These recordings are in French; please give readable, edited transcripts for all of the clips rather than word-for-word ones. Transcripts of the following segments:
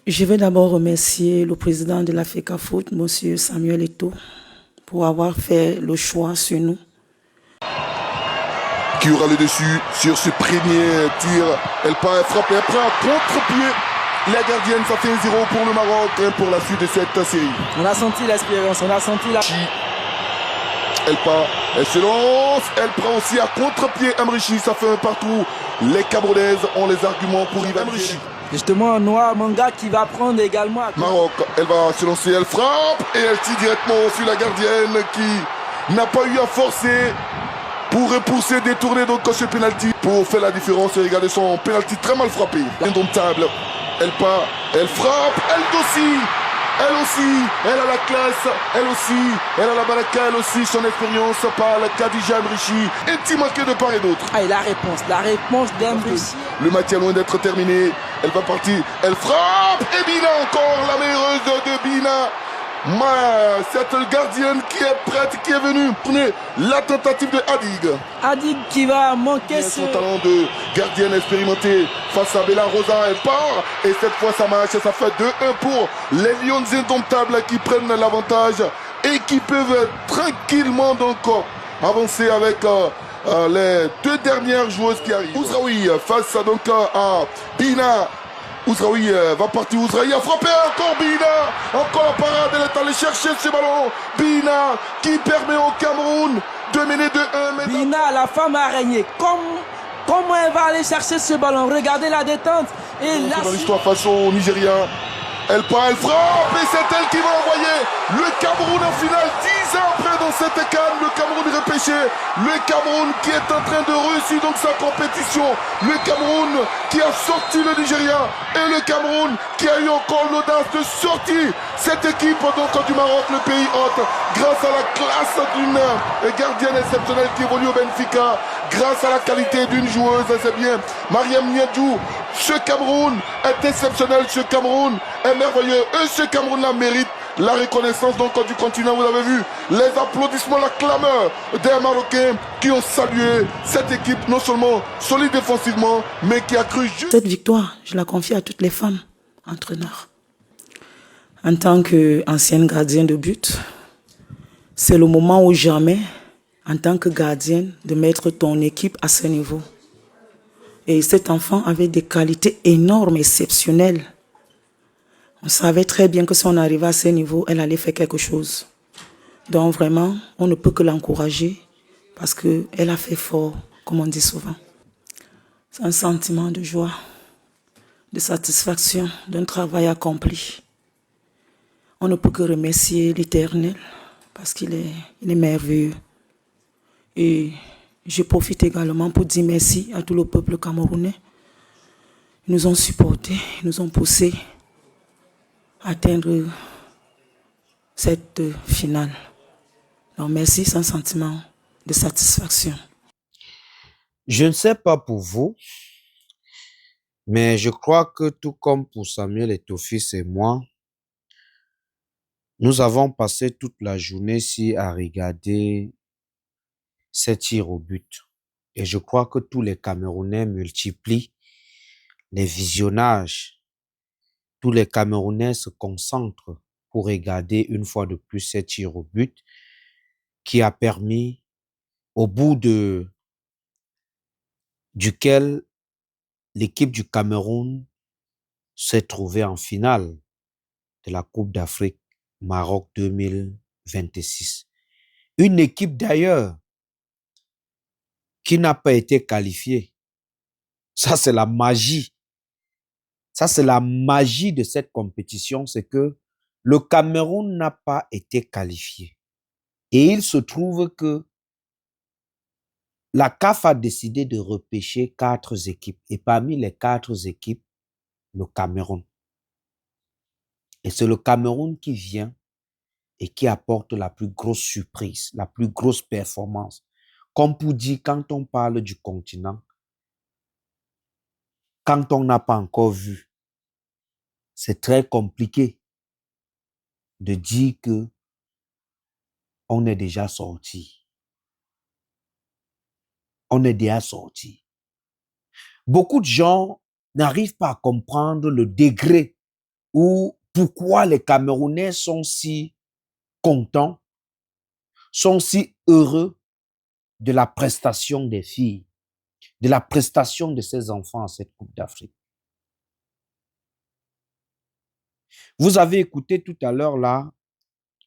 Je vais d'abord remercier le président de la FECAFOOT, M. Samuel Eto'o, pour avoir fait le choix sur nous. Qui aura le dessus sur ce premier tir. Elle part, elle frappe, elle prend un contre-pied. La gardienne, ça fait 1-0 pour le Maroc pour la suite de cette série. On a senti l'espérance, on a senti la... Elle part, elle se lance, elle prend aussi à contre-pied Amrichi, ça fait un partout. Les Camerounaises ont les arguments pour y Amrichi. Justement, Noah Manga qui va prendre également... Maroc, elle va se lancer, elle frappe et elle tire directement sur la gardienne qui n'a pas eu à forcer pour repousser, détourner donc ce penalty pour faire la différence. Et regardez son penalty très mal frappé. Indomptable, elle part, elle frappe, elle aussi, elle a la classe, elle aussi, elle a la baraka, elle aussi, son expérience par la Khadija Amrichi, est-il manqué de part et d'autre. Ah, et la réponse d'Amrichi. Le match est loin d'être terminé, elle va partir, elle frappe, et Bina encore, la meilleure de Bina. Cette gardienne qui est prête, qui est venue tourner la tentative de Hadig. Hadig qui va manquer son talent de gardienne expérimentée face à Bella Rosa. Elle part et cette fois ça marche. Ça fait 2-1 pour les Lions indomptables qui prennent l'avantage et qui peuvent tranquillement donc avancer avec les deux dernières joueuses qui arrivent. Ouzraoui face donc à Bina. Ouzraoui va partir, Ouzraoui a frappé, encore Bina, encore la parade, elle est allée chercher ce ballon. Bina qui permet au Cameroun de mener 2-1. Bina, la femme araignée, comment elle va aller chercher ce ballon? Regardez la détente. Et là, dans l'histoire face au Nigeria. Elle part, elle frappe et c'est elle qui va envoyer le Cameroun en finale 10 ans après dans cette canne. Le Cameroun repêché, le Cameroun qui est en train de réussir donc sa compétition. Le Cameroun qui a sorti le Nigeria et le Cameroun qui a eu encore l'audace de sortir cette équipe donc du Maroc, le pays hôte, grâce à la classe d'une gardienne exceptionnelle qui évolue au Benfica, grâce à la qualité d'une joueuse, c'est bien, Mariam Niadjou. Ce Cameroun est exceptionnel, ce Cameroun est merveilleux et ce Cameroun-là mérite la reconnaissance donc du continent. Vous avez vu les applaudissements, la clameur des Marocains qui ont salué cette équipe non seulement solide défensivement mais qui a cru juste... Cette victoire, je la confie à toutes les femmes entraîneurs. En tant qu'ancienne gardienne de but, c'est le moment ou jamais, en tant que gardienne, de mettre ton équipe à ce niveau. Et cet enfant avait des qualités énormes, exceptionnelles. On savait très bien que si on arrivait à ce niveau, elle allait faire quelque chose. Donc vraiment, on ne peut que l'encourager parce qu'elle a fait fort, comme on dit souvent. C'est un sentiment de joie, de satisfaction d'un travail accompli. On ne peut que remercier l'Éternel parce qu'il est merveilleux. Et je profite également pour dire merci à tout le peuple camerounais. Ils nous ont supportés, ils nous ont poussés à atteindre cette finale. Donc merci, c'est un sentiment de satisfaction. Je ne sais pas pour vous, mais je crois que tout comme pour Samuel Eto'o-Fils et moi, nous avons passé toute la journée ici à regarder ces tirs au but. Et je crois que tous les Camerounais multiplient les visionnages. Tous les Camerounais se concentrent pour regarder une fois de plus ces tirs au but qui a permis, au bout duquel l'équipe du Cameroun s'est trouvée en finale de la Coupe d'Afrique Maroc 2026. Une équipe d'ailleurs qui n'a pas été qualifiée. Ça, c'est la magie. Ça, c'est la magie de cette compétition, c'est que le Cameroun n'a pas été qualifié. Et il se trouve que la CAF a décidé de repêcher 4 équipes. Et parmi les 4 équipes, le Cameroun. Et c'est le Cameroun qui vient et qui apporte la plus grosse surprise, la plus grosse performance. Comme pour dire, quand on parle du continent, quand on n'a pas encore vu, c'est très compliqué de dire que on est déjà sorti. On est déjà sorti. Beaucoup de gens n'arrivent pas à comprendre le degré ou pourquoi les Camerounais sont si contents, sont si heureux de la prestation des filles, de la prestation de ces enfants à cette Coupe d'Afrique. Vous avez écouté tout à l'heure là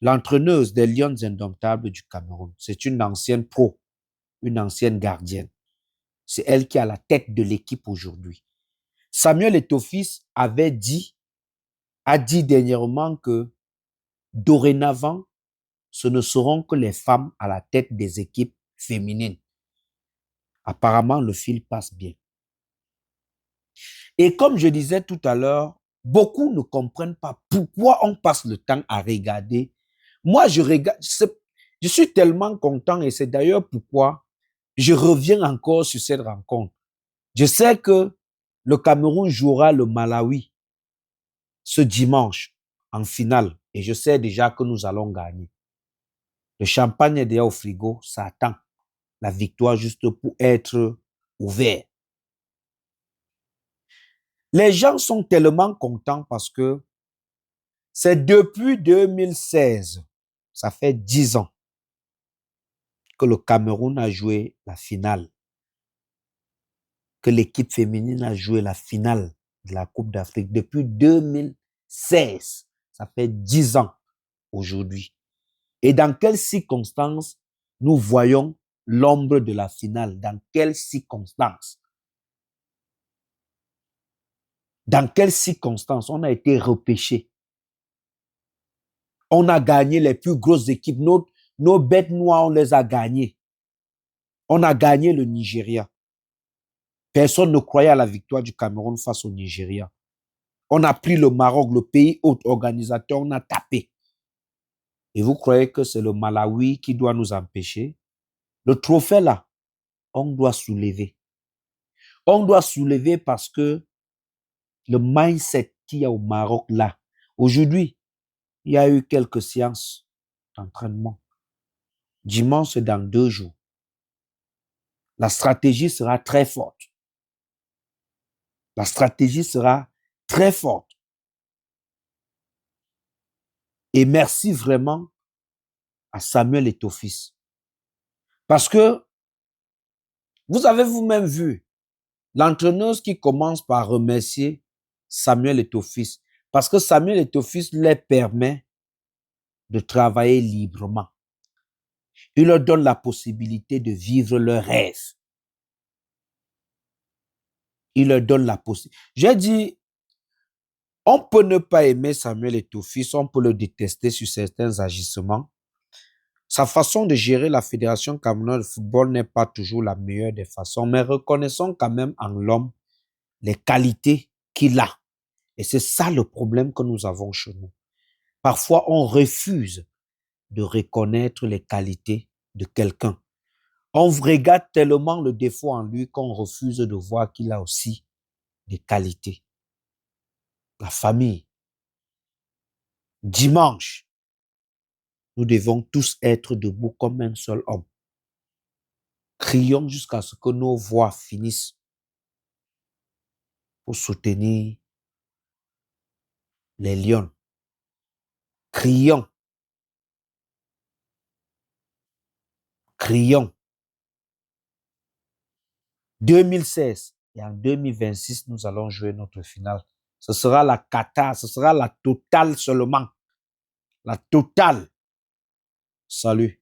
l'entraîneuse des Lions Indomptables du Cameroun. C'est une ancienne pro, une ancienne gardienne. C'est elle qui a la tête de l'équipe aujourd'hui. Samuel Eto'o-Fils a dit dernièrement que dorénavant, ce ne seront que les femmes à la tête des équipes féminines. Apparemment, le fil passe bien. Et comme je disais tout à l'heure, beaucoup ne comprennent pas pourquoi on passe le temps à regarder. Moi, je regarde, je suis tellement content et c'est d'ailleurs pourquoi je reviens encore sur cette rencontre. Je sais que le Cameroun jouera le Malawi ce dimanche en finale et je sais déjà que nous allons gagner. Le champagne est déjà au frigo, ça attend la victoire juste pour être ouvert. Les gens sont tellement contents parce que c'est depuis 2016, ça fait 10 ans, que le Cameroun a joué la finale, que l'équipe féminine a joué la finale de la Coupe d'Afrique. Depuis 2016, ça fait 10 ans aujourd'hui. Et dans quelles circonstances nous voyons l'ombre de la finale? Dans quelles circonstances? Dans quelles circonstances on a été repêché? On a gagné les plus grosses équipes. Nos bêtes noires, on les a gagnées. On a gagné le Nigeria. Personne ne croyait à la victoire du Cameroun face au Nigeria. On a pris le Maroc, le pays hôte organisateur, on a tapé. Et vous croyez que c'est le Malawi qui doit nous empêcher? Le trophée là, on doit soulever. On doit soulever parce que le mindset qu'il y a au Maroc là, aujourd'hui, il y a eu quelques séances d'entraînement. Dimanche, c'est dans 2 jours. La stratégie sera très forte. La stratégie sera très forte. Et merci vraiment à Samuel Eto'o-Fils. Parce que vous avez vous-même vu l'entraîneuse qui commence par remercier Samuel Eto'o-Fils. Parce que Samuel Eto'o-Fils leur permet de travailler librement. Il leur donne la possibilité de vivre leurs rêves. Il leur donne la possibilité. J'ai dit, on peut ne pas aimer Samuel Eto'o-Fils, on peut le détester sur certains agissements. Sa façon de gérer la Fédération camerounaise de football n'est pas toujours la meilleure des façons, mais reconnaissons quand même en l'homme les qualités qu'il a. Et c'est ça le problème que nous avons chez nous. Parfois, on refuse de reconnaître les qualités de quelqu'un. On regarde tellement le défaut en lui qu'on refuse de voir qu'il a aussi des qualités. La famille. Dimanche, nous devons tous être debout comme un seul homme. Crions jusqu'à ce que nos voix finissent pour soutenir les Lions. Crions. Crions. 2016 et en 2026, nous allons jouer notre finale. Ce sera la cata, ce sera la totale seulement. La totale. Salut.